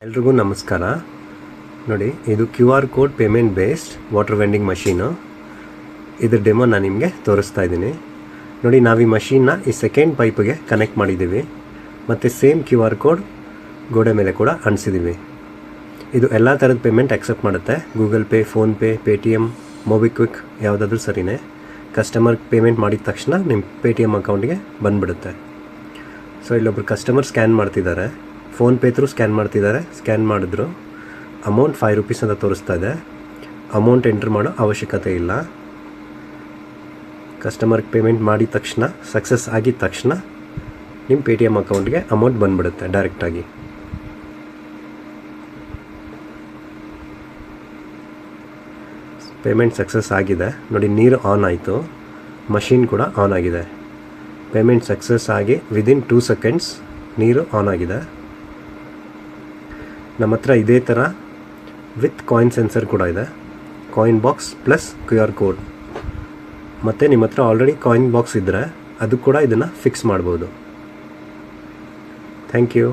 ಎಲ್ರಿಗೂ ನಮಸ್ಕಾರ. ನೋಡಿ, ಇದು QR code payment based water vending machine. ಇದ್ರ ಡೆಮೋ ನಾನು ನಿಮಗೆ ತೋರಿಸ್ತಾ ಇದ್ದೀನಿ. ನೋಡಿ, ನಾವು ಈ ಮಷೀನ್ನ ಈ ಸೆಕೆಂಡ್ ಪೈಪ್ಗೆ ಕನೆಕ್ಟ್ ಮಾಡಿದ್ದೀವಿ ಮತ್ತು ಸೇಮ್ QR ಕೋಡ್ ಗೋಡೆ ಮೇಲೆ ಕೂಡ ಅಂಟಿಸಿದ್ದೀವಿ. ಇದು ಎಲ್ಲ ಥರದ ಪೇಮೆಂಟ್ ಆಕ್ಸೆಪ್ಟ್ ಮಾಡುತ್ತೆ. Google pay, PhonePe, Paytm, MobiKwik ಯಾವುದಾದ್ರೂ ಸರಿಯೇ. ಕಸ್ಟಮರ್ ಪೇಮೆಂಟ್ ಮಾಡಿದ ತಕ್ಷಣ ನಿಮ್ಮ ಪೇಟಿಎಮ್ ಅಕೌಂಟ್ಗೆ ಬಂದುಬಿಡುತ್ತೆ. ಸೊ ಇಲ್ಲೊಬ್ರು ಕಸ್ಟಮರ್ ಸ್ಕ್ಯಾನ್ ಮಾಡ್ತಿದ್ದಾರೆ, ಫೋನ್ಪೇ ಥ್ರೂ ಸ್ಕ್ಯಾನ್ ಮಾಡ್ತಿದ್ದಾರೆ. ಸ್ಕ್ಯಾನ್ ಮಾಡಿದ್ರು, ಅಮೌಂಟ್ ₹5 ಅಂತ ತೋರಿಸ್ತಾ ಇದೆ. ಅಮೌಂಟ್ ಎಂಟ್ರ್ ಮಾಡೋ ಅವಶ್ಯಕತೆ ಇಲ್ಲ. ಕಸ್ಟಮರ್ಗೆ ಪೇಮೆಂಟ್ ಮಾಡಿದ ತಕ್ಷಣ, ಸಕ್ಸಸ್ ಆಗಿದ ತಕ್ಷಣ ನಿಮ್ಮ ಪೇಟಿಎಮ್ ಅಕೌಂಟ್ಗೆ ಅಮೌಂಟ್ ಬಂದುಬಿಡುತ್ತೆ ಡೈರೆಕ್ಟಾಗಿ. ಪೇಮೆಂಟ್ ಸಕ್ಸಸ್ ಆಗಿದೆ. ನೋಡಿ, ನೀರು ಆನ್ ಆಯಿತು, ಮಷೀನ್ ಕೂಡ ಆನ್ ಆಗಿದೆ. ಪೇಮೆಂಟ್ ಸಕ್ಸಸ್ ಆಗಿ ವಿದಿನ್ 2 ಸೆಕೆಂಡ್ಸ್ ನೀರು ಆನ್ ಆಗಿದೆ. ನಮ್ಮ ಹತ್ರ ಇದೇ ಥರ ವಿತ್ ಕಾಯಿನ್ ಸೆನ್ಸರ್ ಕೂಡ ಇದೆ. Coin box plus QR code. ಮತ್ತು ನಿಮ್ಮ ಹತ್ರ ಆಲ್ರೆಡಿ ಕಾಯಿನ್ ಬಾಕ್ಸ್ ಇದ್ದರೆ ಅದು ಕೂಡ ಇದನ್ನು ಫಿಕ್ಸ್ ಮಾಡ್ಬೋದು. Thank you.